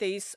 23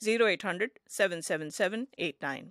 0800-777-89।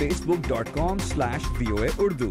facebook.com/VOA Urdu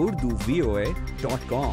urduvoa.com।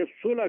F-16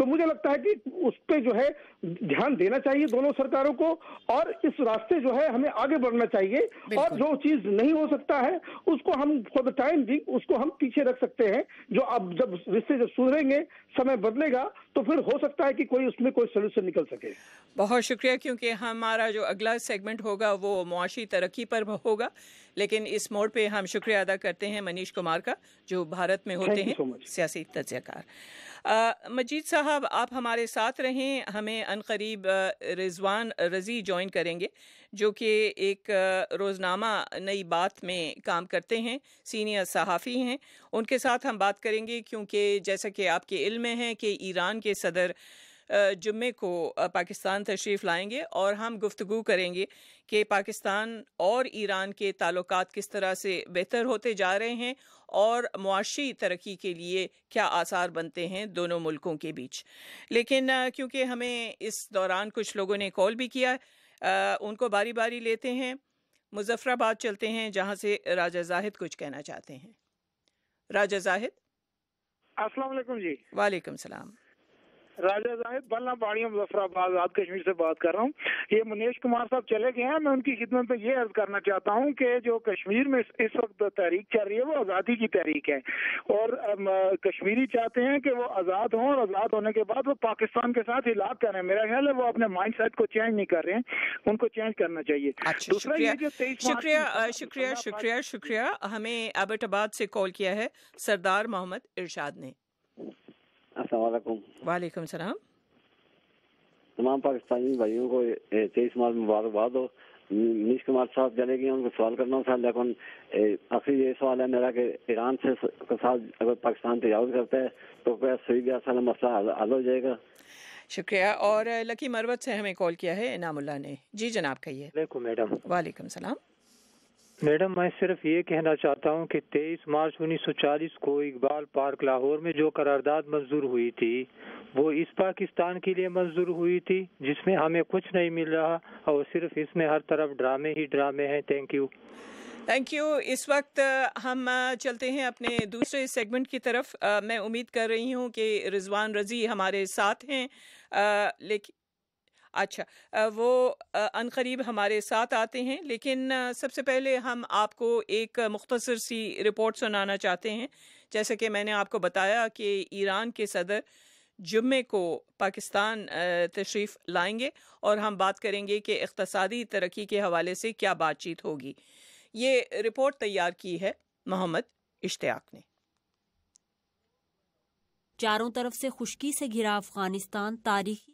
تو مجھے لگتا ہے کہ اس پہ جو ہے دھیان دینا چاہیے دونوں سرکاروں کو، اور اس راستے جو ہے ہمیں آگے بڑھنا چاہیے، اور جو چیز نہیں ہو سکتا ہے اس کو ہم فور دا ٹائم بینگ اس کو ہم پیچھے رکھ سکتے ہیں. جو اب جب رشتے جب سدھریں گے، سمے بدلے گا، تو پھر ہو سکتا ہے کہ کوئی اس میں کوئی سولوشن نکل سکے. بہت شکریہ، کیونکہ ہمارا جو اگلا سیگمنٹ ہوگا وہ معاشی ترقی پر ہوگا، لیکن اس موڑ پہ ہم شکریہ ادا کرتے ہیں منیش کمار کا، جو بھارت میں ہوتے ہیں سیاسی تجزیہ کار. مجید صاحب، آپ ہمارے ساتھ رہیں. ہمیں عنقریب رضوان رضی جوائن کریں گے، جو کہ ایک روزنامہ نئی بات میں کام کرتے ہیں، سینئر صحافی ہیں. ان کے ساتھ ہم بات کریں گے کیونکہ جیسا کہ آپ کے علم میں ہے کہ ایران کے صدر جمعے کو پاکستان تشریف لائیں گے، اور ہم گفتگو کریں گے کہ پاکستان اور ایران کے تعلقات کس طرح سے بہتر ہوتے جا رہے ہیں اور معاشی ترقی کے لیے کیا آثار بنتے ہیں دونوں ملکوں کے بیچ. لیکن کیونکہ ہمیں اس دوران کچھ لوگوں نے کال بھی کیا، ان کو باری باری لیتے ہیں. مظفر آباد چلتے ہیں، جہاں سے راجہ زاہد کچھ کہنا چاہتے ہیں. راجہ زاہد، السلام علیکم. جی وعلیکم السلام. راجہ زاہد بلنا پاڑی مظفر آباد آزاد کشمیر سے بات کر رہا ہوں. یہ منیش کمار صاحب چلے گئے ہیں، میں ان کی خدمت میں یہ عرض کرنا چاہتا ہوں کہ جو کشمیر میں اس وقت تحریک چل رہی ہے وہ آزادی کی تحریک ہے، اور کشمیری چاہتے ہیں کہ وہ آزاد ہوں، اور آزاد ہونے کے بعد وہ پاکستان کے ساتھ ہلاک کریں. میرا خیال ہے وہ اپنے مائنڈ سیٹ کو چینج نہیں کر رہے ہیں، ان کو چینج کرنا چاہیے. دوسرا یہ جو 23 شکریہ. ہمیں ایبٹ آباد سے کال کیا ہے سردار محمد ارشاد نے. السلام علیکم. وعلیکم السلام. تمام پاکستانی بھائیوں کو 23 مارچ مبارکباد ہو. منیش کمار صاحب چلے گئے، ان کو سوال کرنا تھا، لیکن آخری یہ سوال ہے میرا کہ ایران سے ساتھ اگر پاکستان تجاوز کرتا ہے تو کیا سعودی عرب سے مسئلہ حل ہو جائے گا؟ شکریہ. اور لکی مروت سے ہمیں کال کیا ہے انعام اللہ نے. جی جناب کہیے. وعلیکم میڈم. وعلیکم السلام. میڈم میں صرف یہ کہنا چاہتا ہوں کہ 23 مارچ 1940 کو اقبال پارک لاہور میں جو قرارداد منظور ہوئی تھی وہ اس پاکستان کے لیے منظور ہوئی تھی جس میں ہمیں کچھ نہیں مل رہا، اور صرف اس میں ہر طرف ڈرامے ہی ڈرامے ہیں. Thank you. اس وقت ہم چلتے ہیں اپنے دوسرے سیگمنٹ کی طرف. میں امید کر رہی ہوں کہ رضوان رضی ہمارے ساتھ ہیں، لیکن اچھا وہ عنقریب ہمارے ساتھ آتے ہیں، لیکن سب سے پہلے ہم آپ کو ایک مختصر سی رپورٹ سنانا چاہتے ہیں. جیسے کہ میں نے آپ کو بتایا کہ ایران کے صدر جمعے کو پاکستان تشریف لائیں گے، اور ہم بات کریں گے کہ اقتصادی ترقی کے حوالے سے کیا بات چیت ہوگی. یہ رپورٹ تیار کی ہے محمد اشتیاق نے. چاروں طرف سے خشکی سے گھرا افغانستان تاریخی.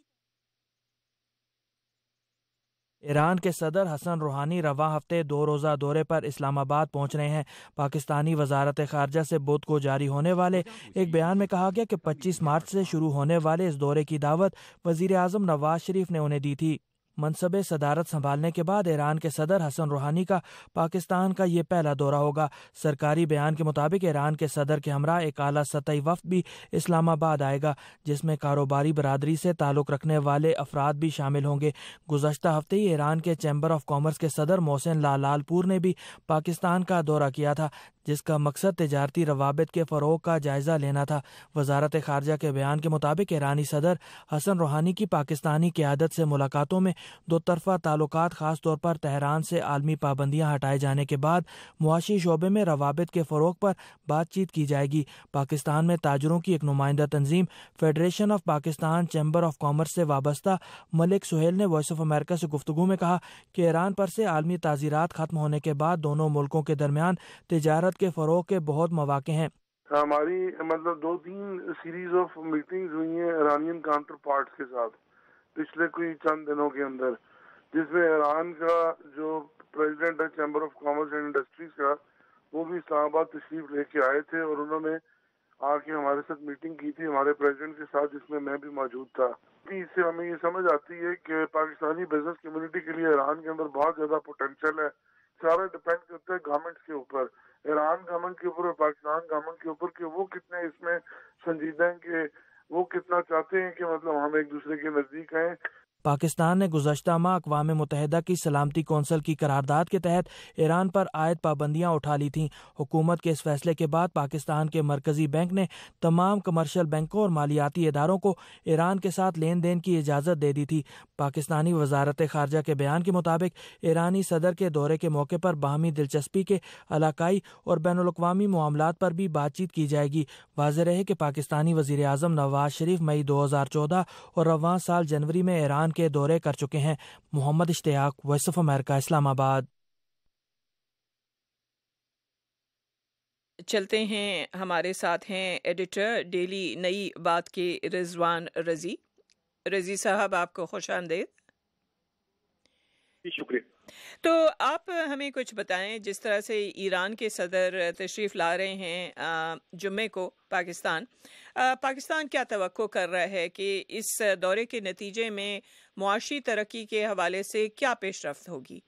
ایران کے صدر حسن روحانی رواں ہفتے 2 روزہ دورے پر اسلام آباد پہنچ رہے ہیں. پاکستانی وزارت خارجہ سے بدھ کو جاری ہونے والے ایک بیان میں کہا گیا کہ 25 مارچ سے شروع ہونے والے اس دورے کی دعوت وزیر اعظم نواز شریف نے انہیں دی تھی. منصب صدارت سنبھالنے کے بعد ایران کے صدر حسن روحانی کا پاکستان کا یہ پہلا دورہ ہوگا. سرکاری بیان کے مطابق ایران کے صدر کے ہمراہ ایک اعلیٰ سطحی وفد بھی اسلام آباد آئے گا، جس میں کاروباری برادری سے تعلق رکھنے والے افراد بھی شامل ہوں گے. گزشتہ ہفتے ہی ایران کے چیمبر آف کامرس کے صدر محسن لال پور نے بھی پاکستان کا دورہ کیا تھا، جس کا مقصد تجارتی روابط کے فروغ کا جائزہ لینا تھا. وزارت خارجہ کے بیان کے مطابق ایرانی صدر حسن روحانی کی پاکستانی قیادت سے ملاقاتوں میں دو طرفہ تعلقات، خاص طور پر تہران سے عالمی پابندیاں ہٹائے جانے کے بعد معاشی شعبے میں روابط کے فروغ پر بات چیت کی جائے گی. پاکستان میں تاجروں کی ایک نمائندہ تنظیم federation of Pakistan chamber of commerce سے وابستہ ملک سہیل نے وائس آف امریکہ سے گفتگو میں کہا کہ ایران پر سے عالمی تعزیرات ختم ہونے کے بعد دونوں ملکوں کے درمیان تجارت کے فروغ کے بہت مواقع ہیں. ہماری 2-3 سیریز آف میٹنگز ہوئی ہیں ایرانین کاؤنٹر پارٹس کے ساتھ پچھلے کوئی چند دنوں کے اندر، جس میں ایران کا جو پریزیڈنٹ ہے chamber of commerce and industries کا، وہ بھی اسلام آباد تشریف لے کے آئے تھے، اور انہوں نے آ کے ہمارے ساتھ میٹنگ کی تھی ہمارے پریزیڈنٹ کے ساتھ، جس میں میں بھی موجود تھا. اس سے ہمیں یہ سمجھ آتی ہے کہ پاکستانی بزنس کمیونٹی کے لیے ایران کے اندر بہت زیادہ پوٹینشیل ہے. سارا ڈپینڈ کرتا ہے گورنمنٹ کے اوپر، ایران گورنمنٹ کے اوپر اور پاکستان گورنمنٹ کے اوپر، کہ وہ کتنے اس میں سنجیدہ ہیں، کہ وہ کتنا چاہتے ہیں کہ ہم ایک دوسرے کے نزدیک آئیں. پاکستان نے گزشتہ ماہ اقوام متحدہ کی سلامتی کونسل کی قرارداد کے تحت ایران پر عائد پابندیاں اٹھا لی تھیں۔ حکومت کے اس فیصلے کے بعد پاکستان کے مرکزی بینک نے تمام کمرشل بینکوں اور مالیاتی اداروں کو ایران کے ساتھ لین دین کی اجازت دے دی تھی۔ پاکستانی وزارت خارجہ کے بیان کے مطابق ایرانی صدر کے دورے کے موقع پر باہمی دلچسپی کے علاقائی اور بین الاقوامی معاملات پر بھی بات چیت کی جائے گی۔ واضح رہے کہ پاکستانی وزیر اعظم نواز شریف مئی 2014 اور رواں سال جنوری میں ایران کے دورے کر چکے ہیں۔ محمد اشتیاق، وائس آف امریکہ، اسلام آباد۔ چلتے ہیں، ہمارے ساتھ ہیں ایڈیٹر ڈیلی نئی بات کے رضوان رضی۔ رضی صاحب، آپ کو خوش آمدید۔ شکریہ۔ تو آپ ہمیں کچھ بتائیں، جس طرح سے ایران کے صدر تشریف لا رہے ہیں جمعے کو پاکستان کیا توقع کر رہا ہے کہ اس دورے کے نتیجے میں معاشی ترقی کے حوالے سے کیا پیش رفت ہوگی؟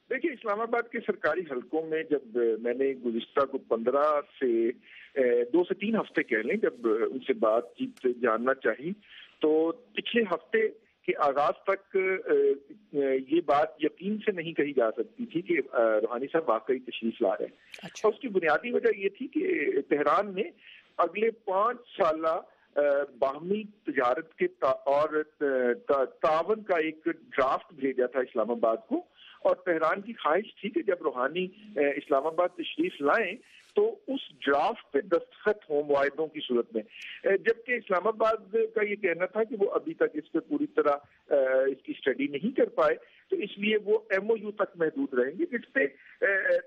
دیکھیے، اسلام آباد کے سرکاری حلقوں میں جب میں نے گزشتہ کو 15 سے 2 سے 3 ہفتے کہہ لیں جب ان سے بات چیت جاننا چاہی، تو پچھلے ہفتے کے آغاز تک یہ بات یقین سے نہیں کہی جا سکتی تھی کہ روحانی صاحب واقعی تشریف لا رہے ہیں۔ اور اس کی بنیادی وجہ یہ تھی کہ تہران نے اگلے 5 سالہ باہمی تجارت کے اور تعاون کا ایک ڈرافٹ بھیجا تھا اسلام آباد کو، اور تہران کی خواہش تھی کہ جب روحانی اسلام آباد تشریف لائیں تو اس ڈرافٹ پہ دستخط ہوں معاہدوں کی صورت میں، جبکہ اسلام آباد کا یہ کہنا تھا کہ وہ ابھی تک اس پہ پوری طرح اس کی اسٹڈی نہیں کر پائے، تو اس لیے وہ ایم او یو تک محدود رہیں گے، جس پہ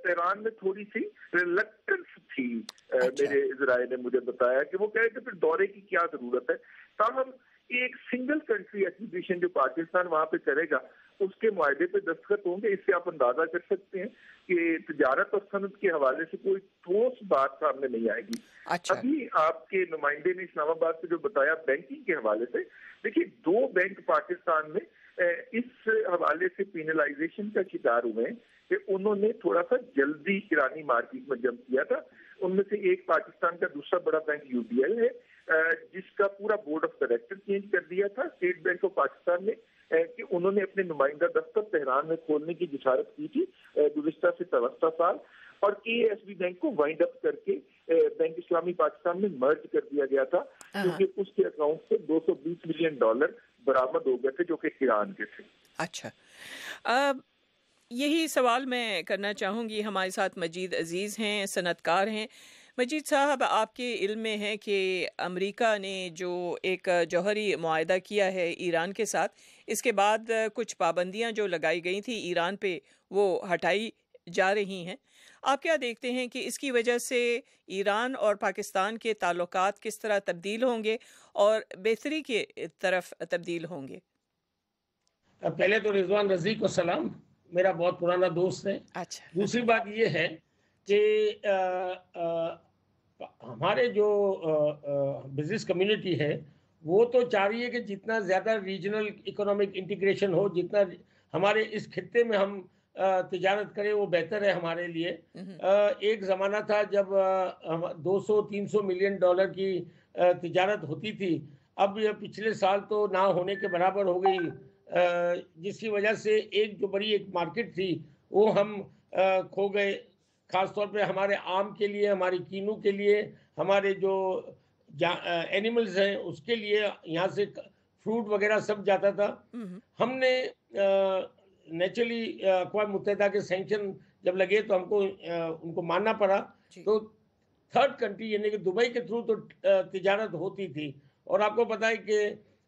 تہران میں تھوڑی سی ریلکٹنس تھی۔ میرے ذرائع نے مجھے بتایا کہ وہ کہہ رہے کہ پھر دورے کی کیا ضرورت ہے، تاہم ایک سنگل کنٹری ایکزیبیشن جو پاکستان وہاں پہ کرے گا اس کے معاہدے پہ دستخط ہوں گے۔ اس سے آپ اندازہ کر سکتے ہیں کہ تجارت اور صنعت کے حوالے سے کوئی ٹھوس بات سامنے نہیں آئے گی۔ ابھی آپ کے نمائندے نے اسلام آباد سے جو بتایا بینکنگ کے حوالے سے، دیکھیے 2 بینک پاکستان میں اس حوالے سے پینلائزیشن کا شکار ہوئے ہیں کہ انہوں نے تھوڑا سا جلدی ایرانی مارکیٹ میں جمپ کیا تھا۔ ان میں سے ایک پاکستان کا دوسرا بڑا بینک یو بی آئی ہے، جس کا پورا بورڈ آف ڈائریکٹر چینج کر دیا تھا اسٹیٹ بینک آف پاکستان نے، کہ انہوں نے اپنے نمائندہ دفتر تہران میں کھولنے کی جسارت کی تھی گزشتہ سے سوا سال، اور کے ایس بی بینک کو وائنڈ اپ کر کے بینک اسلامی پاکستان میں مرج کر دیا گیا تھا، کیونکہ اس کے اکاؤنٹ سے $220 ملین برآمد ہو گئے تھے جو کہ ایران کے تھے۔ اچھا، یہی سوال میں کرنا چاہوں گی۔ ہمارے ساتھ مجید عزیز ہیں، صنعت کار ہیں۔ مجید صاحب، آپ کے علم میں ہے کہ امریکہ نے جو ایک جوہری معاہدہ کیا ہے ایران کے ساتھ، اس کے بعد کچھ پابندیاں جو لگائی گئی تھی ایران پہ وہ ہٹائی جا رہی ہیں۔ آپ کیا دیکھتے ہیں کہ اس کی وجہ سے ایران اور پاکستان کے تعلقات کس طرح تبدیل ہوں گے اور بہتری کی طرف تبدیل ہوں گے؟ پہلے تو رضوان رضی کو سلام، میرا بہت پرانا دوست ہے۔ دوسری بات یہ ہے کہ ہمارے جو بزنس کمیونٹی ہے وہ تو چاہ رہی ہے کہ جتنا زیادہ ریجنل اکنامک انٹیگریشن ہو، جتنا ہمارے اس خطے میں ہم تجارت کریں وہ بہتر ہے ہمارے لیے۔ ایک زمانہ تھا جب $200-300 ملین کی تجارت ہوتی تھی، اب یہ پچھلے سال تو نہ ہونے کے برابر ہو گئی، جس کی وجہ سے ایک جو بڑی ایک مارکیٹ تھی وہ ہم کھو گئے، خاص طور پہ ہمارے آم کے لیے، ہماری کینو کے لیے، ہمارے جو اینیملز ہیں اس کے لیے یہاں سے فروٹ وغیرہ سب جاتا تھا۔ ہم نے نیچرلی اقوام متحدہ کے سینکشن جب لگے تو ہم کو ان کو ماننا پڑا، تو تھرڈ کنٹری یعنی کہ دبئی کے تھرو تو تجارت ہوتی تھی، اور آپ کو پتہ ہے کہ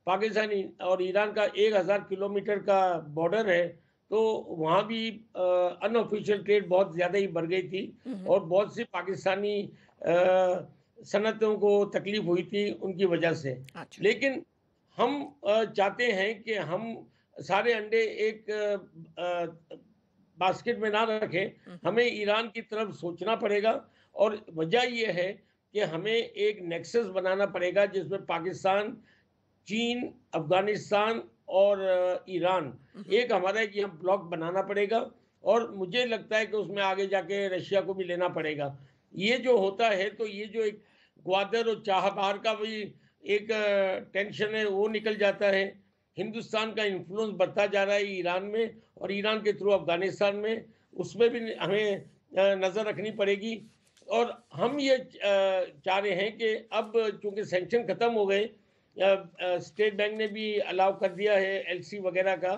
پاکستان اور ایران کا 1000 کلومیٹر کا بارڈر ہے، تو وہاں بھی ان آفیشیل ٹریڈ بہت زیادہ ہی بڑھ گئی تھی، اور بہت سی پاکستانی صنعتوں کو تکلیف ہوئی تھی ان کی وجہ سے۔ لیکن ہم چاہتے ہیں کہ ہم سارے انڈے ایک باسکٹ میں نہ رکھیں، ہمیں ایران کی طرف سوچنا پڑے گا، اور وجہ یہ ہے کہ ہمیں ایک نیکسس بنانا پڑے گا جس میں پاکستان، چین، افغانستان اور ایران ایک ہمارا ایک یہ بلاک بنانا پڑے گا، اور مجھے لگتا ہے کہ اس میں آگے جا کے رشیا کو بھی لینا پڑے گا۔ یہ جو ہوتا ہے تو یہ جو ایک گوادر اور چاہبہار کا بھی ایک ٹینشن ہے وہ نکل جاتا ہے، ہندوستان کا انفلوئنس بڑھتا جا رہا ہے ایران میں اور ایران کے تھرو افغانستان میں، اس میں بھی ہمیں نظر رکھنی پڑے گی. اور ہم یہ چاہ رہے ہیں کہ اب چونکہ سینکشن ختم ہو گئے، اسٹیٹ بینک نے بھی الاؤ کر دیا ہے ایل سی وغیرہ کا،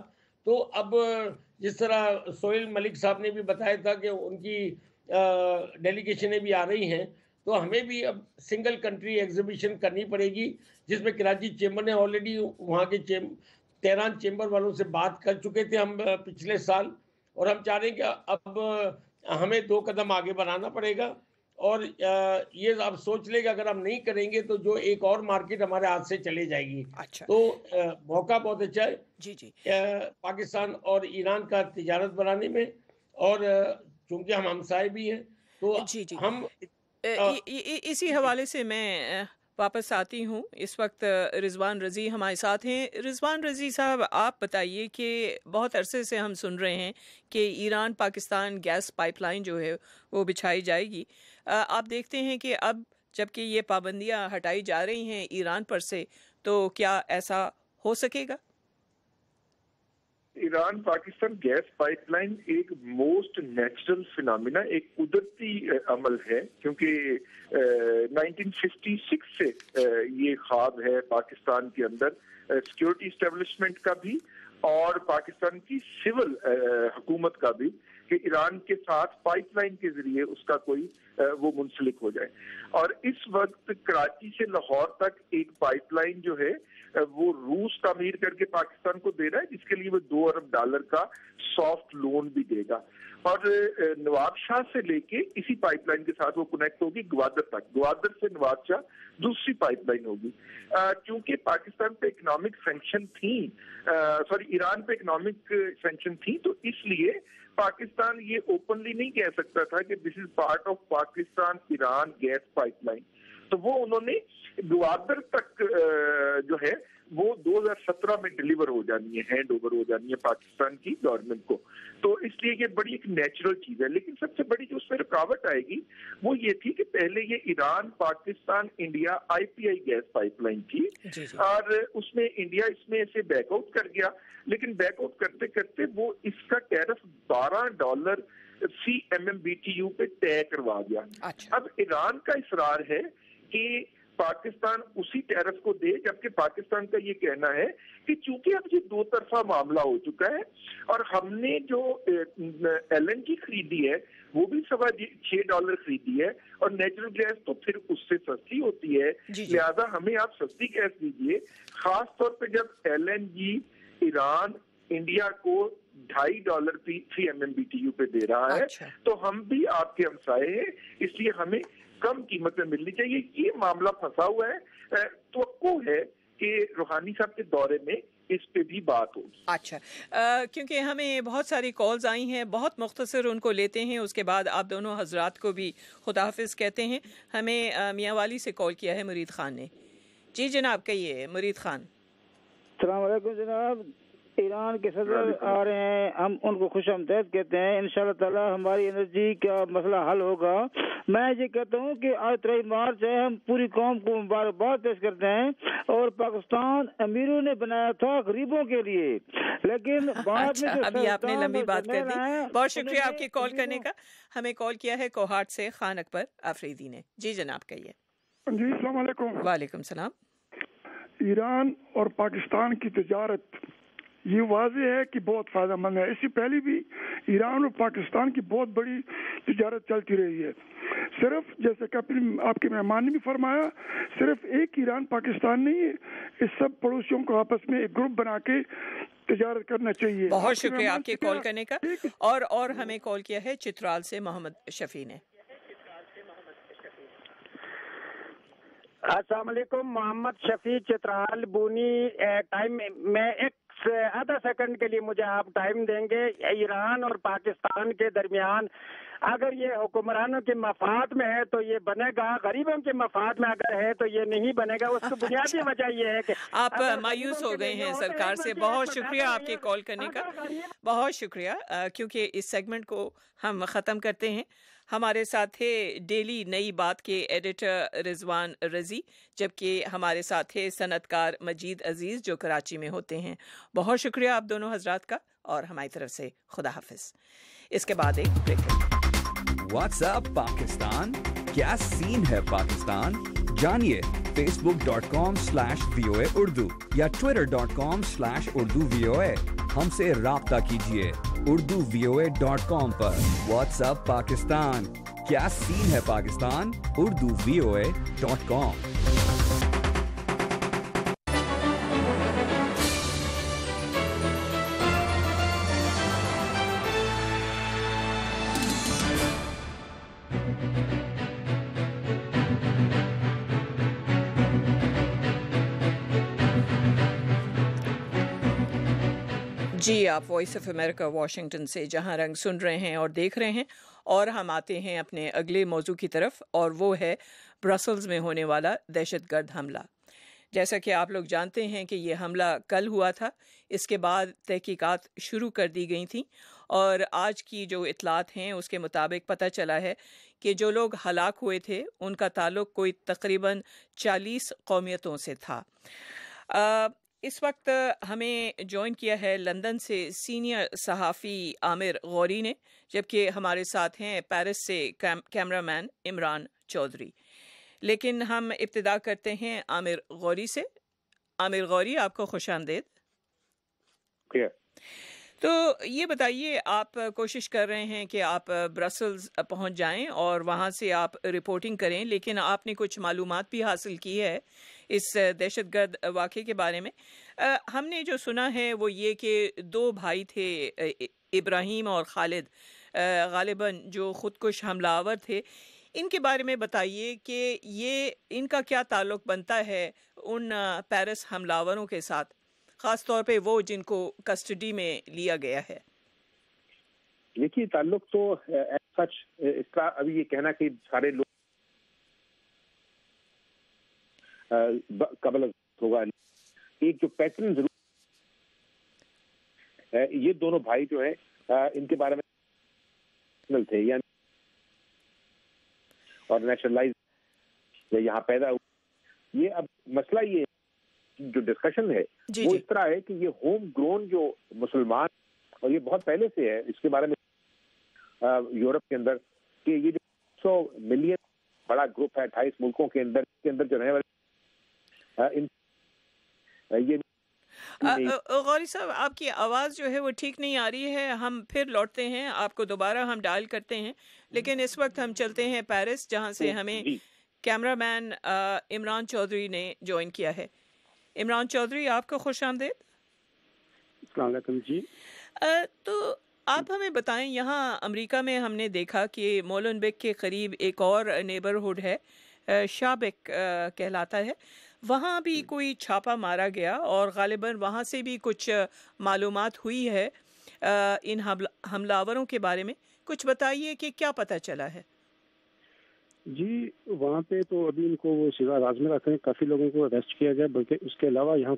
تو اب جس طرح سہیل ملک صاحب نے بھی بتایا تھا کہ ان کی ڈیلیگیشنیں بھی آ رہی ہیں، تو ہمیں بھی اب سنگل کنٹری ایگزیبیشن کرنی پڑے گی، جس میں کراچی چیمبر نے آلریڈی وہاں کے تہران چیمبر والوں سے بات کر چکے تھے ہم پچھلے سال، اور ہم چاہ رہے ہیں کہ اب ہمیں 2 قدم آگے بڑھانا پڑے گا. اور یہ آپ سوچ لیں کہ اگر ہم نہیں کریں گے تو جو ایک اور مارکیٹ ہمارے ہاتھ سے چلے جائے گی. تو موقع بہت اچھا ہے پاکستان اور ایران کا تجارت بڑھانے میں، اور چونکہ ہم ہمسائے بھی ہیں تو ہم اسی حوالے سے میں واپس آتی ہوں. اس وقت رضوان رضی ہمارے ساتھ ہیں. رضوان رضی صاحب، آپ بتائیے کہ بہت عرصے سے ہم سن رہے ہیں کہ Iran Pakistan gas pipeline جو ہے وہ بچھائی جائے گی. آپ دیکھتے ہیں کہ اب جب کہ یہ پابندیاں ہٹائی جا رہی ہیں ایران پر سے، تو کیا ایسا ہو سکے گا؟ Iran Pakistan gas pipeline ایک موسٹ نیچرل فینامینا، ایک قدرتی عمل ہے، کیونکہ 1956 سے یہ خواب ہے پاکستان کے اندر سیکورٹی اسٹیبلشمنٹ کا بھی اور پاکستان کی سول حکومت کا بھی، کہ ایران کے ساتھ پائپ لائن کے ذریعے اس کا کوئی وہ منسلک ہو جائے. اور اس وقت کراچی سے لاہور تک ایک پائپ لائن جو ہے وہ روس تعمیر کر کے پاکستان کو دے رہا ہے، جس کے لیے وہ $2 ارب کا سافٹ لون بھی دے گا. اور نواب شاہ سے لے کے اسی پائپ لائن کے ساتھ وہ کنیکٹ ہوگی گوادر تک، گوادر سے نواب شاہ دوسری پائپ لائن ہوگی. چونکہ پاکستان پہ اکنامک سینکشن تھی، ایران پہ اکنامک سینکشن تھی، تو اس لیے پاکستان یہ اوپنلی نہیں کہہ سکتا تھا کہ this is part of Pakistan Iran gas pipeline. تو وہ انہوں نے گوادر تک جو ہے وہ 2017 میں ڈیلیور ہو جانی ہے، ہینڈ اوور ہو جانی ہے پاکستان کی گورنمنٹ کو. تو اس لیے یہ بڑی ایک نیچرل چیز ہے. لیکن سب سے بڑی جو اس میں رکاوٹ آئے گی وہ یہ تھی کہ پہلے یہ Iran Pakistan India IPI gas pipeline تھی، اور اس میں انڈیا اس میں سے بیک آؤٹ کر گیا. لیکن بیک آؤٹ کرتے کرتے وہ اس کا ٹیرف $12 فی MMBTU پہ طے کروا گیا. اب ایران کا اصرار ہے کہ پاکستان اسی ٹیرف کو دے، جبکہ پاکستان کا یہ کہنا ہے کہ چونکہ اب یہ 2 طرفہ معاملہ ہو چکا ہے اور ہم نے جو LNG خریدی ہے وہ بھی $6.25 خریدی ہے، اور نیچرل گیس تو پھر اس سے سستی ہوتی ہے، لہذا ہمیں آپ سستی گیس دیجیے. خاص طور پہ جب LNG ایران انڈیا کو $2.5 فی MMBTU پہ دے رہا ہے، تو ہم بھی آپ کے ہمسائے ہیں، اس لیے ہمیں کم قیمت میں ملنی چاہیے. یہ معاملہ پھنسا ہوا ہے. توقع ہے کہ روحانی صاحب کے دورے میں اس پہ بھی بات ہوگی. اچھا، کیونکہ ہمیں بہت ساری کالز آئی ہیں، بہت مختصر ان کو لیتے ہیں، اس کے بعد آپ دونوں حضرات کو بھی خدا حافظ کہتے ہیں. ہمیں میاں والی سے کال کیا ہے مرید خان نے. جی جناب کہیے مرید خان. السلام علیکم جناب. ایران کے صدر آ رہے ہیں، ہم ان کو خوش آمدید کہتے ہیں. انشاءاللہ تعالی ہماری انرجی کا مسئلہ حل ہوگا. میں یہ کہتا ہوں کہ آج 23 مارچ ہے، ہم پوری قوم کو مبارکباد پیش کرتے ہیں. اور پاکستان امیروں نے بنایا تھا غریبوں کے لیے، لیکن بعد میں ابھی آپ نے لمبی بات کر دی. بہت شکریہ آپ کی کال کرنے کا. ہمیں کال کیا ہے کوہاٹ سے خان اکبر آفریدی نے. جی جناب کہیے. جی السلام علیکم. وعلیکم السلام. ایران اور پاکستان کی تجارت یہ واضح ہے کہ بہت فائدہ مند ہے. اس سے پہلے بھی ایران اور پاکستان کی بہت بڑی تجارت چلتی رہی ہے. صرف جیسے کہ آپ کے مہمان نے بھی فرمایا، صرف ایک ایران پاکستان نہیں ہے، اس سب پڑوسیوں کو آپس میں ایک گروپ بنا کے تجارت کرنا چاہیے. بہت شکریہ آپ کے کال کرنے کا. اور ہمیں کال کیا ہے چترال سے محمد شفیع نے. السلام علیکم. محمد شفیع چترال بونی. ٹائم میں ایک آدھا سیکنڈ کے لیے مجھے آپ ٹائم دیں گے. ایران اور پاکستان کے درمیان اگر یہ حکمرانوں کے مفاد میں ہے تو یہ بنے گا، غریبوں کے مفاد میں اگر ہے تو یہ نہیں بنے گا. اس کی بنیادی وجہ یہ ہے کہ آپ مایوس ہو گئے ہیں سرکار سے. بہت شکریہ آپ کے کال کرنے کا. بہت شکریہ. کیونکہ اس سیگمنٹ کو ہم ختم کرتے ہیں. ہمارے ساتھ تھے ڈیلی نئی بات کے ایڈیٹر رضوان رضی، جبکہ ہمارے ساتھ تھے صنعت کار مجید عزیز جو کراچی میں ہوتے ہیں۔ بہت شکریہ آپ دونوں حضرات کا، اور ہماری طرف سے خدا حافظ۔ اس کے بعد ایک بریک۔ واٹس ایپ پاکستان، کیا سین ہے پاکستان؟ جانیے facebook.com/VOA Urdu یا twitter.com/Urdu VOA۔ ہم سے رابطہ کیجیے urduvoa.com پر۔ واٹس ایپ پاکستان، کیا سین ہے پاکستان؟ urduvoa.com۔ جی، آپ وائس آف امریکہ واشنگٹن سے جہاں رنگ سن رہے ہیں اور دیکھ رہے ہیں، اور ہم آتے ہیں اپنے اگلے موضوع کی طرف، اور وہ ہے برسلز میں ہونے والا دہشت گرد حملہ۔ جیسا کہ آپ لوگ جانتے ہیں کہ یہ حملہ کل ہوا تھا، اس کے بعد تحقیقات شروع کر دی گئی تھیں، اور آج کی جو اطلاعات ہیں اس کے مطابق پتہ چلا ہے کہ جو لوگ ہلاک ہوئے تھے ان کا تعلق کوئی تقریباً 40 قومیتوں سے تھا۔ اس وقت ہمیں جوائن کیا ہے لندن سے سینئر صحافی عامر غوری نے، جبکہ ہمارے ساتھ ہیں پیرس سے کیمرہ مین عمران چودھری۔ لیکن ہم ابتدا کرتے ہیں عامر غوری سے۔ عامر غوری، آپ کو خوش آمدید۔ تو یہ بتائیے، آپ کوشش کر رہے ہیں کہ آپ برسلز پہنچ جائیں اور وہاں سے آپ رپورٹنگ کریں، لیکن آپ نے کچھ معلومات بھی حاصل کی ہے اس دہشت گرد واقعے کے بارے میں۔ ہم نے جو سنا ہے وہ یہ کہ 2 بھائی تھے، ابراہیم اور خالد، غالباً جو خودکش حملہ آور تھے۔ ان کے بارے میں بتائیے کہ یہ ان کا کیا تعلق بنتا ہے ان پیرس حملہ آوروں کے ساتھ، خاص طور پہ وہ جن کو کسٹڈی میں لیا گیا ہے۔ دیکھیے، تعلق تو سچ اس کا ابھی یہ کہنا کہ سارے لوگ قبل ہوگا، ایک جو پیٹرن ضرور یہ دونوں بھائی جو ہیں ان کے بارے میں تھے، یعنی اور نیشنلائز یہاں پیدا ہوئے۔ یہ اب مسئلہ یہ جو ڈسکشن ہے وہ اس طرح ہے کہ یہ ہوم گرون جو مسلمان، اور یہ بہت پہلے سے ہے اس کے بارے میں یورپ کے اندر، کہ یہ جو 100 ملین بڑا گروپ ہے 28 ملکوں کے اندر جو رہنے والے غوری صاحب، آپ کی آواز جو ہے وہ ٹھیک نہیں آ رہی ہے، ہم پھر لوٹتے ہیں، آپ کو دوبارہ ہم ڈائل کرتے ہیں، لیکن اس وقت ہم چلتے ہیں پیرس، جہاں سے ہمیں کیمرہ مین عمران چودھری نے جوائن کیا ہے۔ عمران چودھری، آپ کو خوش آمدید۔ السلام علیکم جی۔ تو آپ ہمیں بتائیں، یہاں امریکہ میں ہم نے دیکھا کہ مولنبیک کے قریب ایک اور نیبرہڈ ہے، شابک کہلاتا ہے، وہاں بھی کوئی چھاپا مارا گیا اور غالباً وہاں سے بھی کچھ معلومات ہوئی ہے ان حملہ آوروں کے بارے میں۔ کچھ بتائیے کہ کیا پتہ چلا ہے۔ جی، وہاں پہ تو ابھی ان کو وہ سزا راز میں رکھے ہیں، کافی لوگوں کو اریسٹ کیا گیا، بلکہ اس کے علاوہ یہاں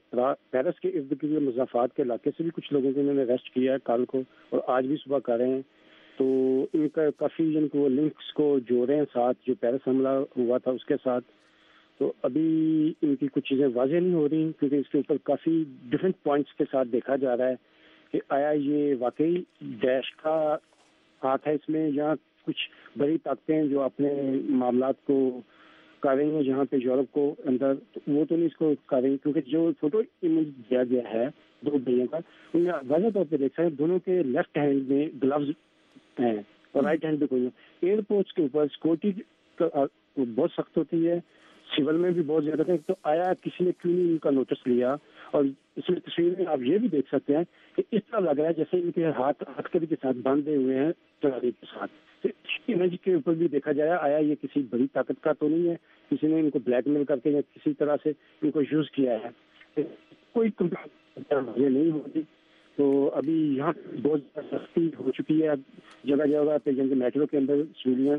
پیرس کے ارد گرد مضافات کے علاقے سے بھی کچھ لوگوں کو انہوں نے اریسٹ کیا ہے کل کو، اور آج بھی صبح کر رہے ہیں۔ تو ان کا کافی جن کو لنکس کو جوڑے ہیں ساتھ جو پیرس حملہ ہوا تھا اس کے ساتھ۔ تو ابھی ان کی کچھ چیزیں واضح نہیں ہو رہی، کیونکہ اس کے اوپر کافی ڈفرینٹ پوائنٹس کے ساتھ دیکھا جا رہا ہے کہ آیا یہ واقعی داعش کا ہاتھ ہے اس میں، یا کچھ بڑی طاقتیں جو اپنے معاملات کو کر رہی ہیں جہاں پہ یورپ کو اندر، وہ تو نہیں اس کو کر رہی، کیونکہ جو فوٹو امیج دیا گیا ہے 2 بھائیوں کا، ان میں واضح طور پہ دیکھ سکتے ہیں دونوں کے لیفٹ ہینڈ میں گلوز ہیں اور رائٹ ہینڈ پہ کوئی نہیں۔ ایئرپورٹس کے اوپر سیکورٹی بہت سخت ہوتی ہے، سول میں بھی بہت زیادہ ہے، تو آیا کسی نے کیوں نہیں ان کا نوٹس لیا؟ اور اس میں تصویر میں آپ یہ بھی دیکھ سکتے ہیں کہ اس طرح لگ رہا ہے جیسے ان کے ہاتھ ہتھکڑی کے ساتھ باندھے ہوئے ہیں تلوار کے ساتھ۔ امیج کے اوپر بھی دیکھا جائے آیا یہ کسی بڑی طاقت کا تو نہیں ہے، کسی نے ان کو بلیک میل کر کے یا کسی طرح سے ان کو یوز کیا ہے، کوئی یہ نہیں ہوتی۔ تو ابھی یہاں بہت سختی ہو چکی ہے، اب جگہ جگہ پہ جن کے میٹرو کے اندر سویلین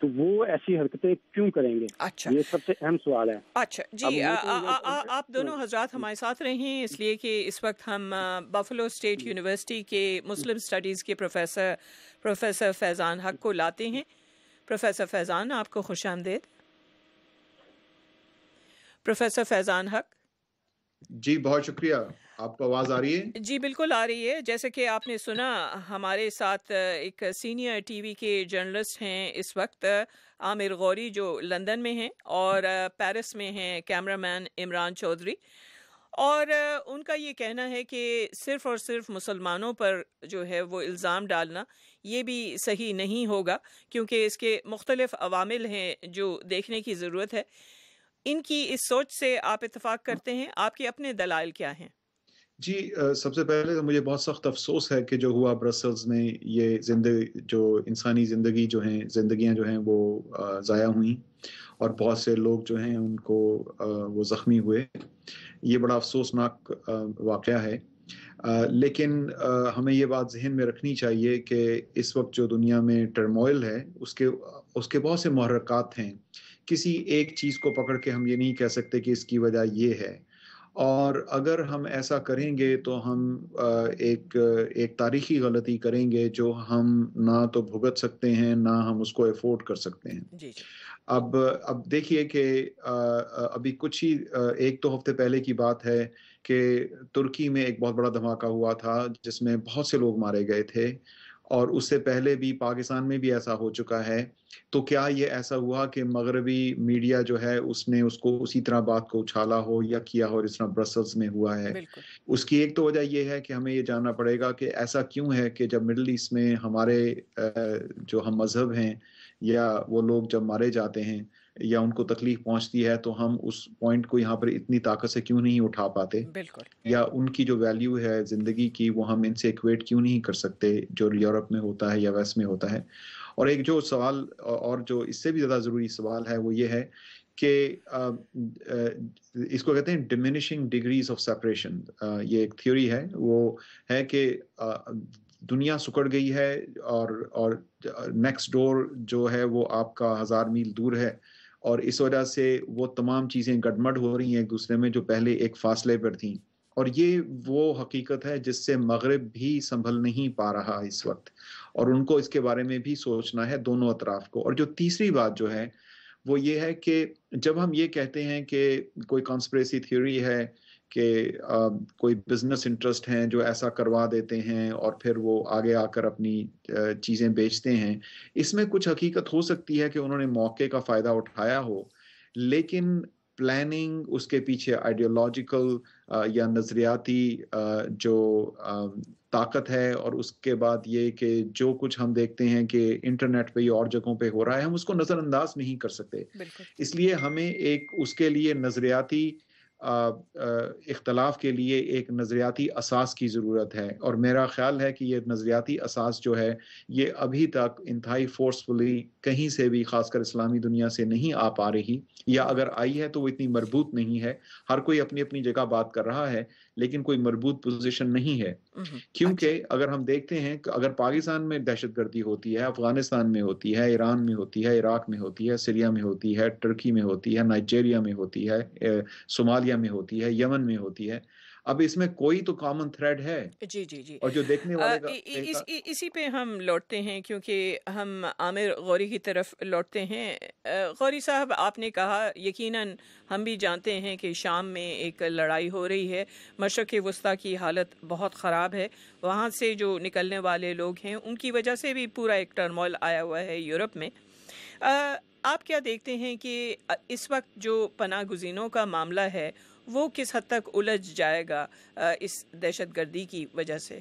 تو وہ ایسی حرکتیں کیوں کریں گے؟ اچھا، یہ سب سے اہم سوال ہے. اچھا جی، آپ دونوں حضرات ہمارے ساتھ رہے ہیں، اس لیے کہ اس وقت ہم بفلو اسٹیٹ یونیورسٹی کے مسلم اسٹڈیز کے پروفیسر فیضان حق کو لاتے ہیں. پروفیسر فیضان، آپ کو خوش آمدید. پروفیسر فیضان حق. جی بہت شکریہ. آپ کو آواز آ رہی ہے؟ جی بالکل آ رہی ہے. جیسے کہ آپ نے سنا، ہمارے ساتھ ایک سینئر ٹی وی کے جرنلسٹ ہیں اس وقت، عامر غوری، جو لندن میں ہیں، اور پیرس میں ہیں کیمرہ مین عمران چودھری. اور ان کا یہ کہنا ہے کہ صرف اور صرف مسلمانوں پر جو ہے وہ الزام ڈالنا یہ بھی صحیح نہیں ہوگا، کیونکہ اس کے مختلف عوامل ہیں جو دیکھنے کی ضرورت ہے. ان کی اس سوچ سے آپ اتفاق کرتے ہیں؟ آپ کے اپنے دلائل کیا ہیں؟ جی سب سے پہلے تو مجھے بہت سخت افسوس ہے کہ جو ہوا برسلز میں، یہ جو انسانی زندگیاں جو ہیں وہ ضائع ہوئیں، اور بہت سے لوگ جو ہیں ان کو وہ زخمی ہوئے. یہ بڑا افسوسناک واقعہ ہے. لیکن ہمیں یہ بات ذہن میں رکھنی چاہیے کہ اس وقت جو دنیا میں ٹرموائل ہے اس کے بہت سے محرکات ہیں. کسی ایک چیز کو پکڑ کے ہم یہ نہیں کہہ سکتے کہ اس کی وجہ یہ ہے. اور اگر ہم ایسا کریں گے تو ہم ایک تاریخی غلطی کریں گے جو ہم نہ تو بھگت سکتے ہیں، نہ ہم اس کو افورڈ کر سکتے ہیں. اب دیکھیے کہ ابھی کچھ ہی 1-2 ہفتے پہلے کی بات ہے کہ ترکی میں ایک بہت بڑا دھماکہ ہوا تھا جس میں بہت سے لوگ مارے گئے تھے، اور اس سے پہلے بھی پاکستان میں بھی ایسا ہو چکا ہے. تو کیا یہ ایسا ہوا کہ مغربی میڈیا جو ہے اس نے اس کو اسی طرح بات کو اچھالا ہو یا کیا ہو جس طرح برسلز میں ہوا ہے؟ اس کی ایک تو وجہ یہ ہے کہ ہمیں یہ جاننا پڑے گا کہ ایسا کیوں ہے کہ جب مڈل ایسٹ میں ہمارے جو ہم مذہب ہیں یا وہ لوگ جب مارے جاتے ہیں یا ان کو تکلیف پہنچتی ہے تو ہم اس پوائنٹ کو یہاں پر اتنی طاقت سے کیوں نہیں اٹھا پاتے، یا ان کی جو ویلیو ہے زندگی کی وہ ہم ان سے ایکویٹ کیوں نہیں کر سکتے جو یورپ میں ہوتا ہے یا ویسٹ میں ہوتا ہے. اور ایک جو سوال اور جو اس سے بھی زیادہ ضروری سوال ہے وہ یہ ہے کہ اس کو کہتے ہیں ڈیمینشنگ ڈگریز آف سیپریشن. یہ ایک تھیوری ہے، وہ ہے کہ دنیا سکڑ گئی ہے اور نیکسٹ ڈور جو ہے وہ آپ کا 1000 میل دور ہے، اور اس وجہ سے وہ تمام چیزیں گڈمڈ ہو رہی ہیں ایک دوسرے میں جو پہلے ایک فاصلے پر تھیں. اور یہ وہ حقیقت ہے جس سے مغرب بھی سنبھل نہیں پا رہا اس وقت، اور ان کو اس کے بارے میں بھی سوچنا ہے دونوں اطراف کو. اور جو تیسری بات جو ہے وہ یہ ہے کہ جب ہم یہ کہتے ہیں کہ کوئی کانسپریسی تھیوری ہے کہ کوئی بزنس انٹرسٹ ہیں جو ایسا کروا دیتے ہیں اور پھر وہ آگے آ کر اپنی چیزیں بیچتے ہیں، اس میں کچھ حقیقت ہو سکتی ہے کہ انہوں نے موقع کا فائدہ اٹھایا ہو، لیکن پلاننگ، اس کے پیچھے آئیڈیولوجیکل یا نظریاتی جو طاقت ہے، اور اس کے بعد یہ کہ جو کچھ ہم دیکھتے ہیں کہ انٹرنیٹ پہ یا اور جگہوں پہ ہو رہا ہے، ہم اس کو نظر انداز نہیں کر سکتے. اس لیے ہمیں ایک اس کے لیے نظریاتی اختلاف کے لیے ایک نظریاتی اساس کی ضرورت ہے. اور میرا خیال ہے کہ یہ نظریاتی اساس جو ہے یہ ابھی تک انتہائی فورسفلی کہیں سے بھی، خاص کر اسلامی دنیا سے نہیں آ پا رہی، یا اگر آئی ہے تو وہ اتنی مربوط نہیں ہے. ہر کوئی اپنی اپنی جگہ بات کر رہا ہے لیکن کوئی مربوط پوزیشن نہیں ہے. کیونکہ اگر ہم دیکھتے ہیں کہ اگر پاکستان میں دہشت گردی ہوتی ہے، افغانستان میں ہوتی ہے، ایران میں ہوتی ہے، عراق میں ہوتی ہے، سیریا میں ہوتی ہے، ترکی میں ہوتی ہے، نائجیریا میں ہوتی ہے، صومالیہ میں ہوتی ہے، یمن میں ہوتی ہے، اب اس میں کوئی تو کامن تھریڈ ہے. جی جی جی. اور جو دیکھنے والے اسی پہ ہم لوٹتے ہیں، کیونکہ ہم عامر غوری کی طرف لوٹتے ہیں. غوری صاحب، آپ نے کہا یقیناً ہم بھی جانتے ہیں کہ شام میں ایک لڑائی ہو رہی ہے، مشرق وسطیٰ کی حالت بہت خراب ہے، وہاں سے جو نکلنے والے لوگ ہیں ان کی وجہ سے بھی پورا ایک ٹرموائل آیا ہوا ہے یورپ میں. آپ کیا دیکھتے ہیں کہ اس وقت جو پناہ گزینوں کا معاملہ ہے وہ کس حد تک الجھ جائے گا اس دہشت گردی کی وجہ سے؟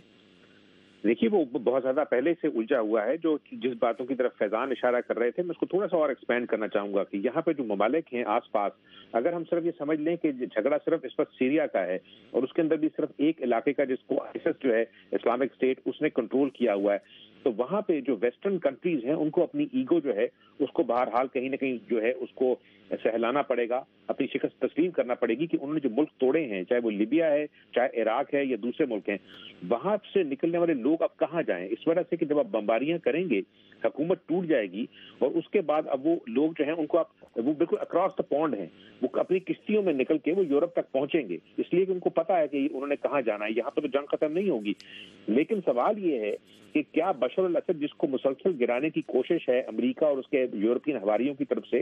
دیکھیے وہ بہت زیادہ پہلے سے الجھا ہوا ہے. جو جس باتوں کی طرف فیضان اشارہ کر رہے تھے میں اس کو تھوڑا سا اور ایکسپینڈ کرنا چاہوں گا کہ یہاں پہ جو ممالک ہیں آس پاس، اگر ہم صرف یہ سمجھ لیں کہ جھگڑا صرف اس وقت سیریا کا ہے اور اس کے اندر بھی صرف ایک علاقے کا جس کو ISIS جو ہے اسلامک اسٹیٹ اس نے کنٹرول کیا ہوا ہے، تو وہاں پہ جو ویسٹرن کنٹریز ہیں ان کو اپنی ایگو جو ہے اس کو بہرحال کہیں نہ کہیں جو ہے اس کو سہلانا پڑے گا, اپنی شکست تسلیم کرنا پڑے گی کہ انہوں نے جو ملک توڑے ہیں, چاہے وہ لیبیا ہے, چاہے عراق ہے یا دوسرے ملک ہیں, وہاں سے نکلنے والے لوگ اب کہاں جائیں. اس وجہ سے کہ جب آپ بمباریاں کریں گے حکومت ٹوٹ جائے گی, اور اس کے بعد اب وہ لوگ جو ہیں ان کو وہ بالکل اکراس دا پونڈ ہیں, وہ اپنی کشتیوں میں نکل کے وہ یورپ تک پہنچیں گے, اس لیے کہ ان کو پتا ہے کہ انہوں نے کہاں جانا ہے. یہاں پہ تو جنگ ختم نہیں ہوگی, لیکن سوال یہ ہے کہ کیا بشار الاسد جس کو مسلسل گرانے کی کوشش ہے امریکہ اور اس کے یورپین حواریوں کی طرف سے,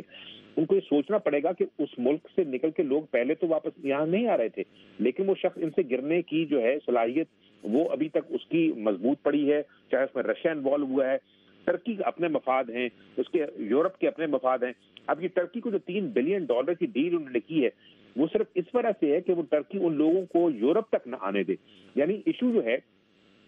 ان کو یہ سوچنا پڑے گا کہ اس ملک سے نکل کے لوگ پہلے تو واپس یہاں نہیں آ رہے تھے, لیکن وہ شخص ان سے گرنے کی جو ہے صلاحیت وہ ابھی تک اس کی مضبوط پڑی ہے, چاہے اس میں رشیا انوالو ہوا ہے, ترکی کے اپنے مفاد ہیں, اس کے یورپ کے اپنے مفاد ہیں. اب یہ ترکی کو جو $3 بلین کی ڈیل انہوں نے کی ہے وہ صرف اس وجہ سے ہے کہ وہ ترکی ان لوگوں کو یورپ تک نہ آنے دے. یعنی ایشو جو ہے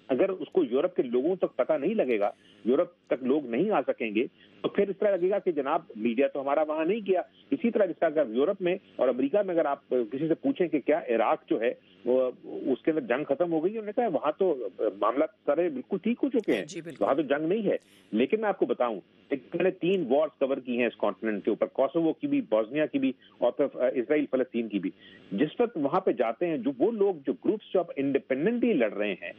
اگر اس کو یورپ کے لوگوں تک پتہ نہیں لگے گا, یورپ تک لوگ نہیں آ سکیں گے, تو پھر اس طرح لگے گا کہ جناب میڈیا تو ہمارا وہاں نہیں گیا. اسی طرح جس طرح اگر یورپ میں اور امریکہ میں اگر آپ کسی سے پوچھیں کہ کیا عراق جو ہے وہ اس کے اندر جنگ ختم ہو گئی, انہوں نے کہا وہاں تو معاملات سارے بالکل ٹھیک ہو چکے ہیں, وہاں تو جنگ نہیں ہے. لیکن میں آپ کو بتاؤں میں نے 3 وارز کور کی ہیں اس کانٹیننٹ کے اوپر, کوسوو کی بھی, بوسنیا کی بھی, اور پھر اسرائیل فلسطین کی بھی. جس وقت وہاں پہ جاتے ہیں جو وہ لوگ جو گروپس جو اب انڈیپینڈنٹلی لڑ رہے ہیں,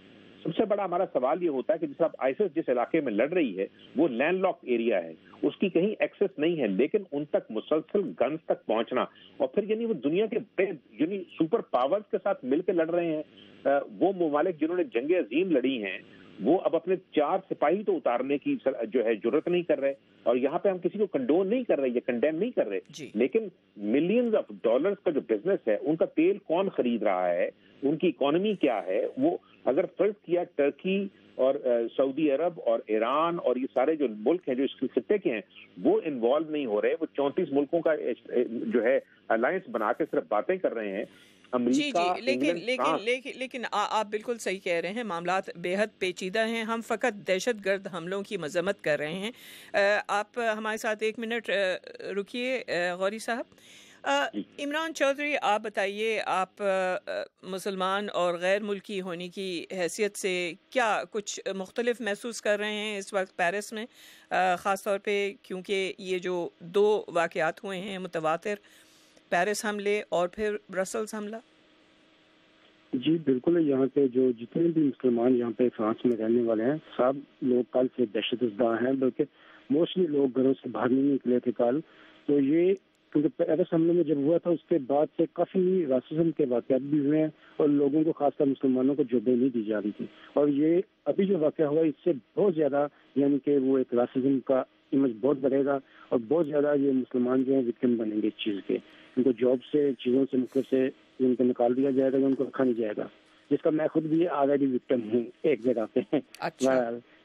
سب سے بڑا ہمارا سوال یہ ہوتا ہے کہ جس آئیسس جس علاقے میں لڑ رہی ہے وہ لینڈ لاک ایریا ہے, اس کی کہیں ایکسس نہیں ہے, لیکن ان تک مسلسل گنز تک پہنچنا, اور پھر یعنی وہ دنیا کے بڑے یعنی سپر پاورز کے ساتھ مل کے لڑ رہے ہیں. وہ ممالک جنہوں نے جنگ عظیم لڑی ہیں وہ اب اپنے 4 سپاہی تو اتارنے کی جو ہے جرت نہیں کر رہے, اور یہاں پہ ہم کسی کو کنڈون نہیں کر رہے یا کنڈیم نہیں کر رہے, لیکن ملینز آف ڈالرز کا جو بزنس ہے, ان کا تیل کون خرید رہا ہے, ان کی اکانومی کیا ہے, وہ اگر فرض کیا ٹرکی اور سعودی عرب اور ایران اور یہ سارے جو ملک ہیں جو اس خطے کے ہیں وہ انوالو نہیں ہو رہے, وہ 34 ملکوں کا جو ہے الائنس بنا کے صرف باتیں کر رہے ہیں. جی لیکن آپ بالکل صحیح کہہ رہے ہیں, معاملات بے حد پیچیدہ ہیں. ہم فقط دہشت گرد حملوں کی مذمت کر رہے ہیں. آپ ہمارے ساتھ 1 منٹ رکیے غوری صاحب. عمران چودھری, آپ بتائیے, آپ مسلمان اور غیر ملکی ہونے کی حیثیت سے کیا کچھ مختلف محسوس کر رہے ہیں اس وقت پیرس میں, خاص طور پہ کیونکہ یہ جو 2 واقعات ہوئے ہیں متواتر, پیرس حملے اور پھر برسلز حملہ؟ جی بالکل, یہاں پہ جو جتنے بھی مسلمان یہاں پہ فرانس میں رہنے والے ہیں سب لوگ کل سے دہشت زدہ ہیں, بلکہ موسٹلی لوگ گھروں سے باہر نہیں نکلے تھے کل. تو یہ کیونکہ پیرس حملے میں جب ہوا تھا اس کے بعد سے کافی راسزم کے واقعات بھی ہوئے ہیں, اور لوگوں کو خاص کر مسلمانوں کو جوبیں نہیں دی جا رہی تھی, اور یہ ابھی جو واقعہ ہوا اس سے بہت زیادہ یعنی کہ وہ ایک راسزم کا امیج بہت بڑھے گا, اور بہت زیادہ یہ مسلمان جو ہیں وکٹم بنیں گے اس چیز کے. ان کو جاب سے, چیزوں سے مختلف سے ان کو نکال دیا جائے گا, ان کو رکھا نہیں جائے گا, جس کا میں خود بھی آلریڈی وکٹم ہوں ایک جگہ پہ.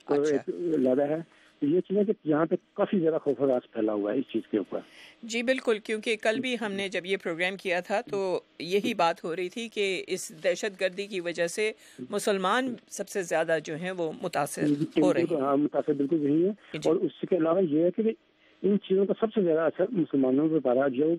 تو ایک لڑا ہے یہ چیز ہے کہ یہاں پہ کافی زیادہ خوف و راز پھیلا ہوا ہے اس چیز کے اوپر. جی بالکل, کیونکہ کل بھی ہم نے جب یہ پروگرام کیا تھا تو یہی بات ہو رہی تھی کہ اس دہشت گردی کی وجہ سے مسلمان سب سے زیادہ جو ہیں وہ متاثر ہو رہے ہیں. ہاں متاثر بالکل وہی ہے, اور اس کے علاوہ یہ ہے کہ ان چیزوں کا سب سے زیادہ اثر مسلمانوں پہ پڑ رہا ہے. جو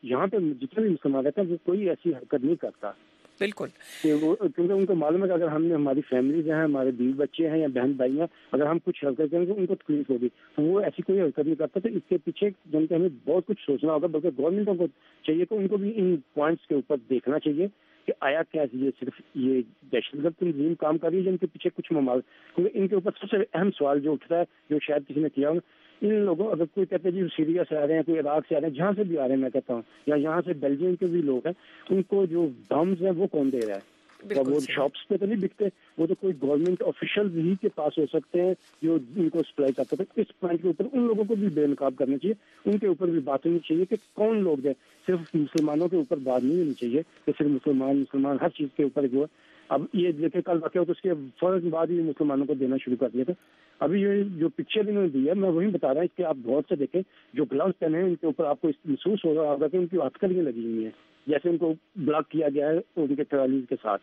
یہاں پہ جتنے بھی مسلمان رہتے ہیں وہ کوئی ایسی حرکت نہیں کرتا. بالکل, کیونکہ ان کو معلوم ہے کہ اگر ہم نے ہماری فیملیز ہیں, ہمارے بیوی بچے ہیں یا بہن بھائی ہیں, اگر ہم کچھ حرکت کریں گے ان کو تکلیف ہوگی, تو وہ ایسی کوئی حرکت نہیں کرتا. تو اس کے پیچھے جن کے ہمیں بہت کچھ سوچنا ہوگا, بلکہ گورنمنٹوں کو چاہیے کہ ان کو بھی ان پوائنٹس کے اوپر دیکھنا چاہیے کہ آیا کیا یہ صرف یہ دہشت گرد تنظیم کام کر رہی ہے جن کے پیچھے کچھ ممالک. کیونکہ ان کے اوپر سب سے اہم سوال جو اٹھتا ہے جو شاید کسی نے کیا ہوگا, ان لوگوں اگر کوئی کہتے ہیں جی سیریا سے آ رہے ہیں, کوئی عراق سے آ رہے ہیں, جہاں سے بھی آ رہے ہیں, میں کہتا ہوں یا یہاں سے بیلجیم کے بھی لوگ ہیں, ان کو جو بمز ہیں وہ کون دے رہا ہے؟ وہ شاپس پہ تو نہیں بکتے, وہ تو کوئی گورنمنٹ آفیشل ہی کے پاس ہو سکتے ہیں جو ان کو سپلائی کرتے تھے. اس پوائنٹ کے اوپر ان لوگوں کو بھی بے نقاب کرنا چاہیے, ان کے اوپر بھی بات ہونی چاہیے کہ کون لوگ ہیں. صرف مسلمانوں کے اوپر بات نہیں ہونی چاہیے کہ صرف مسلمان ہر چیز کے اوپر جو ہے. اب یہ دیکھیں کل واقعہ تو اس کے فوراً بعد ہی مسلمانوں کو دینا شروع کر دیا تھا. ابھی یہ جو پکچر انہوں نے دی ہے میں وہی بتا رہا ہوں کہ آپ غور سے دیکھیں, جو گلوز پہنے ہیں ان کے اوپر آپ کو محسوس ہو رہا ہوگا کہ ان کی ہتھکڑیاں لگی ہوئی ہیں, جیسے ان کو بلاک کیا گیا ہے ان کے ٹرالیز کے ساتھ.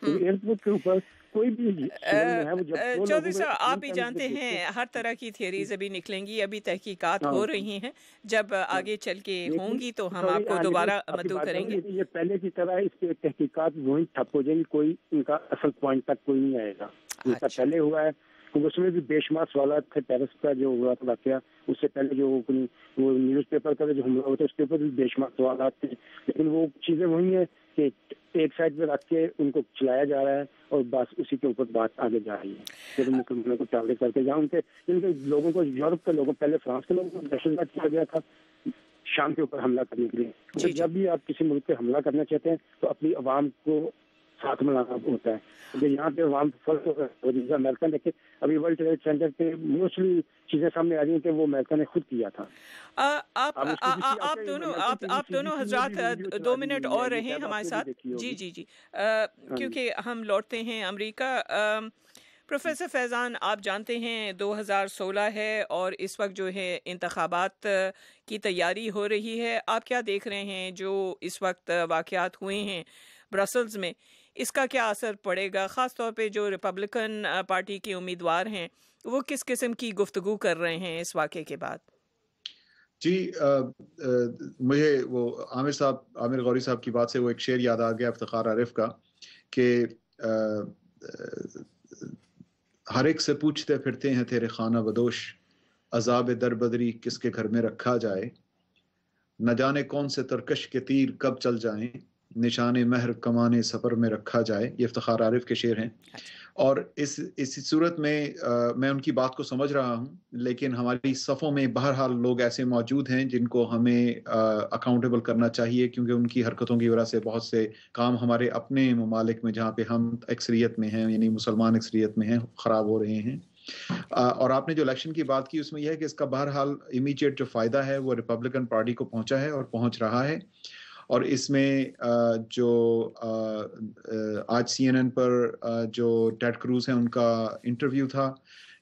ایئرپورٹ کے اوپر کوئی بھی چودھری صاحب آپ بھی جانتے ہیں ہر طرح کی تھیوریز ابھی نکلیں گی, ابھی تحقیقات ہو رہی ہیں, جب آگے چل کے ہوں گی تو ہم آپ کو دوبارہ مدعو کریں گے. یہ پہلے کی طرح اس کے تحقیقات وہیں ٹھپ ہو جائیں گی, کوئی ان کا اصل پوائنٹ تک کوئی نہیں آئے گا. جس کا پہلے ہوا ہے کیونکہ اس میں بھی بے شمار سوالات تھے. پیرس کا جو ہوا تھا واقعہ, اس سے پہلے جو وہ نیوز پیپر کا جو حملہ ہوا تھا اس کے اوپر بھی بے شمار سوالات تھے. لیکن وہ چیزیں وہی ہیں کہ ایک سائڈ پہ رکھ کے ان کو چلایا جا رہا ہے اور بس اسی کے اوپر بات آگے جا رہی ہے. پھر مسلمانوں کو ٹارگیٹ کر کے جہاں ان کے لوگوں کو, یورپ کے لوگوں, پہلے فرانس کے لوگوں کو دہشت گرد کیا گیا تھا شام کے اوپر حملہ کرنے کے لیے. جب بھی آپ کسی ملک پہ حملہ کرنا چاہتے ہیں تو اپنی عوام کو ساتھ ملانا ہوتا ہے. یہاں پہ عوام فرق امریکہ دیکھے, ابھی ورلڈ ٹریڈ سینٹر پہ موسٹلی چیزیں سامنے آ رہی ہیں کہ وہ امریکہ نے خود کیا تھا. آپ دونوں حضرات 2 منٹ اور رہیں ہمارے ساتھ. جی کیونکہ ہم لوٹتے ہیں امریکہ. پروفیسر فیضان, آپ جانتے ہیں 2016 ہے اور اس وقت جو ہے انتخابات کی تیاری ہو رہی ہے. آپ کیا دیکھ رہے ہیں جو اس وقت واقعات ہوئے ہیں برسلز میں, اس کا کیا اثر پڑے گا؟ خاص طور پہ جو ریپبلکن پارٹی کے امیدوار ہیں وہ کس قسم کی گفتگو کر رہے ہیں اس واقعے کے بعد؟ جی مجھے وہ عامر غوری صاحب کی بات سے وہ ایک شعر یاد آ گیا افتخار عارف کا کہ ہر ایک سے پوچھتے پھرتے ہیں تیرے خانہ بدوش, عذاب در بدری کس کے گھر میں رکھا جائے, نہ جانے کون سے ترکش کے تیر کب چل جائیں, نشان مہر کمانے سفر میں رکھا جائے. یہ افتخار عارف کے شعر ہیں. اور اس صورت میں ان کی بات کو سمجھ رہا ہوں, لیکن ہماری صفوں میں بہرحال لوگ ایسے موجود ہیں جن کو ہمیں اکاؤنٹیبل کرنا چاہیے, کیونکہ ان کی حرکتوں کی وجہ سے بہت سے کام ہمارے اپنے ممالک میں جہاں پہ ہم اکثریت میں ہیں, یعنی مسلمان اکثریت میں ہیں, خراب ہو رہے ہیں. اور آپ نے جو الیکشن کی بات کی اس میں یہ ہے کہ اس کا بہرحال امیڈیٹ جو فائدہ ہے وہ ریپبلکن پارٹی کو پہنچا ہے اور پہنچ رہا ہے. اور اس میں جو آج CNN پر جو ٹیڈ کروز ہیں ان کا انٹرویو تھا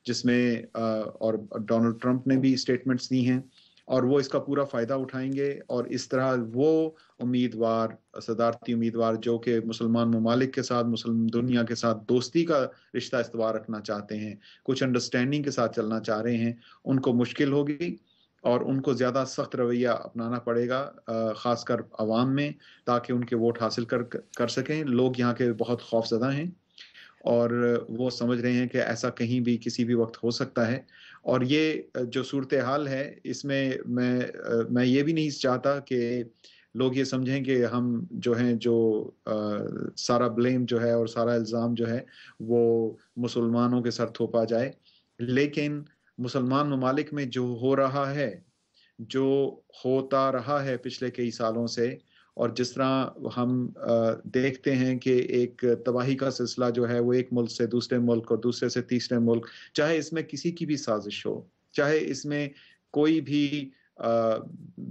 جس میں اور ڈونلڈ ٹرمپ نے بھی اسٹیٹمنٹس دی ہیں, اور وہ اس کا پورا فائدہ اٹھائیں گے. اور اس طرح وہ امیدوار, صدارتی امیدوار جو کہ مسلمان ممالک کے ساتھ, مسلم دنیا کے ساتھ دوستی کا رشتہ استوار رکھنا چاہتے ہیں, کچھ انڈرسٹینڈنگ کے ساتھ چلنا چاہ رہے ہیں, ان کو مشکل ہوگی اور ان کو زیادہ سخت رویہ اپنانا پڑے گا, خاص کر عوام میں, تاکہ ان کے ووٹ حاصل کر سکیں. لوگ یہاں کے بہت خوف زدہ ہیں اور وہ سمجھ رہے ہیں کہ ایسا کہیں بھی کسی بھی وقت ہو سکتا ہے. اور یہ جو صورتحال ہے اس میں میں یہ بھی نہیں چاہتا کہ لوگ یہ سمجھیں کہ ہم جو ہیں جو سارا بلیم جو ہے اور سارا الزام جو ہے وہ مسلمانوں کے سر تھوپا جائے. لیکن مسلمان ممالک میں جو ہو رہا ہے, جو ہوتا رہا ہے پچھلے کئی سالوں سے, اور جس طرح ہم دیکھتے ہیں کہ ایک تباہی کا سلسلہ جو ہے وہ ایک ملک سے دوسرے ملک اور دوسرے سے تیسرے ملک, چاہے اس میں کسی کی بھی سازش ہو, چاہے اس میں کوئی بھی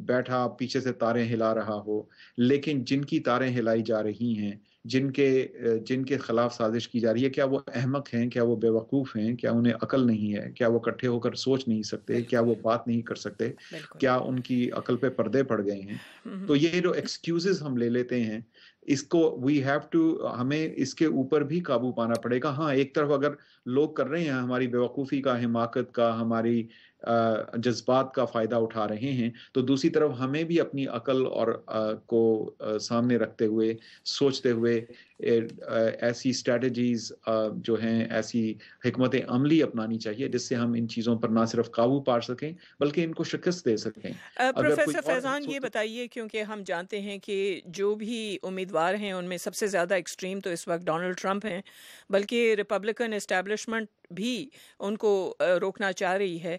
بیٹھا پیچھے سے تاریں ہلا رہا ہو, لیکن جن کی تاریں ہلائی جا رہی ہیں, جن کے خلاف سازش کی جا رہی ہے, کیا وہ احمق ہیں, کیا وہ بے وقوف ہیں, کیا انہیں عقل نہیں ہے, کیا وہ اکٹھے ہو کر سوچ نہیں سکتے, کیا وہ بات نہیں کر سکتے, کیا ان کی عقل پہ پردے پڑ گئے ہیں؟ تو یہ جو ایکسکیوزز ہم لے لیتے ہیں, اس کو ہمیں اس کے اوپر بھی قابو پانا پڑے گا. ہاں, ایک طرف اگر لوگ کر رہے ہیں ہماری بے وقوفی کا, حماقت کا, ہماری جذبات کا فائدہ اٹھا رہے ہیں, تو دوسری طرف ہمیں بھی اپنی عقل اور کو سامنے رکھتے ہوئے, سوچتے ہوئے ایسی اسٹریٹجیز جو ہیں, ایسی حکمت عملی اپنانی چاہیے جس سے ہم ان چیزوں پر نہ صرف قابو پا سکیں بلکہ ان کو شکست دے سکیں. پروفیسر فیضان یہ بتائیے, کیونکہ ہم جانتے ہیں کہ جو بھی امیدوار ہیں ان میں سب سے زیادہ ایکسٹریم تو اس وقت ڈونلڈ ٹرمپ ہیں, بلکہ ریپبلکن اسٹیبلشمنٹ بھی ان کو روکنا چاہ رہی ہے.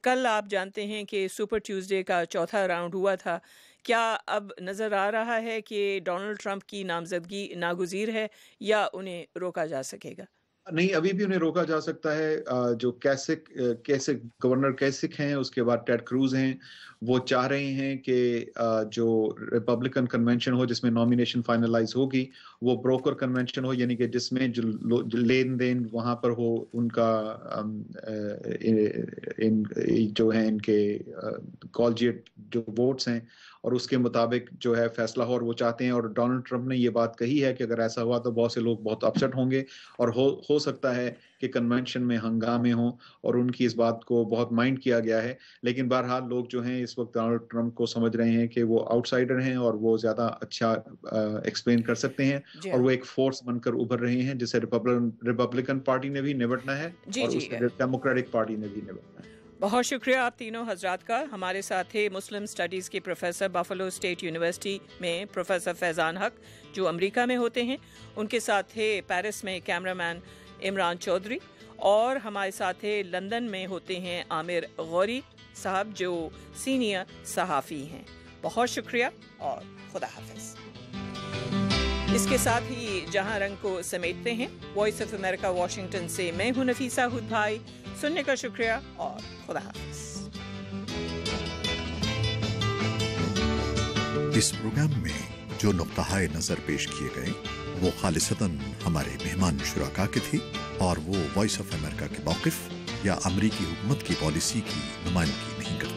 کل آپ جانتے ہیں کہ سپر ٹیوزڈے کا چوتھا راؤنڈ ہوا تھا. کیا اب نظر آ رہا ہے کہ ڈونلڈ ٹرمپ کی نامزدگی ناگزیر ہے یا انہیں روکا جا سکے گا؟ نہیں, ابھی بھی انہیں روکا جا سکتا ہے. جو گورنر کیسک ہیں, اس کے بعد ٹیڈ کروز ہیں, وہ چاہ رہے ہیں کہ جو ریپبلکن کنونشن ہو جس میں نامینیشن فائنلائز ہوگی وہ بروکر کنونشن ہو, یعنی کہ جس میں جو لین دین وہاں پر ہو, ان کا جو ہیں ان کے کالجیٹ جو ووٹس ہیں اور اس کے مطابق جو ہے فیصلہ ہو, اور وہ چاہتے ہیں. اور ڈونلڈ ٹرمپ نے یہ بات کہی ہے کہ اگر ایسا ہوا تو بہت سے لوگ بہت اپسٹ ہوں گے, اور ہو سکتا ہے کہ کنونشن میں ہنگامے ہوں اور ان کی اس بات کو بہت مائنڈ کیا گیا ہے، لیکن بہرحال لوگ جو ہیں اس وقت ڈونلڈ ٹرمپ کو سمجھ رہے ہیں کہ وہ آؤٹ سائڈر ہیں اور وہ زیادہ اچھا ایکسپلین کر سکتے ہیں اور وہ ایک فورس بن کر ابھر رہے ہیں جسے ریپبلکن پارٹی نے بھی نمٹنا ہے اور اس ڈیموکریٹک پارٹی نے بھی نمٹنا ہے۔ بہت شکریہ آپ تینوں حضرات کا۔ ہمارے ساتھ تھے مسلم اسٹڈیز کے پروفیسر بفلو اسٹیٹ یونیورسٹی میں پروفیسر فیضان حق جو امریکہ میں ہوتے ہیں، ان کے ساتھ تھے پیرس میں کیمرہ مین عمران چودھری، اور ہمارے ساتھ تھے لندن میں ہوتے ہیں عامر غوری صاحب جو سینئر صحافی ہیں۔ بہت شکریہ اور خدا حافظ۔ اس کے ساتھ ہی جہاں رنگ کو سمیٹتے ہیں۔ وائس آف امریکہ واشنگٹن سے میں ہوں نفیسہ ہود بھائی، سننے کا شکریہ اور خدا حافظ۔ اس پروگرام میں جو نقطۂ نظر پیش کیے گئے وہ خالصتاً ہمارے مہمان شرکاء کے تھے اور وہ وائس آف امریکہ کے موقف یا امریکی حکومت کی پالیسی کی نمائندگی نہیں کرتے۔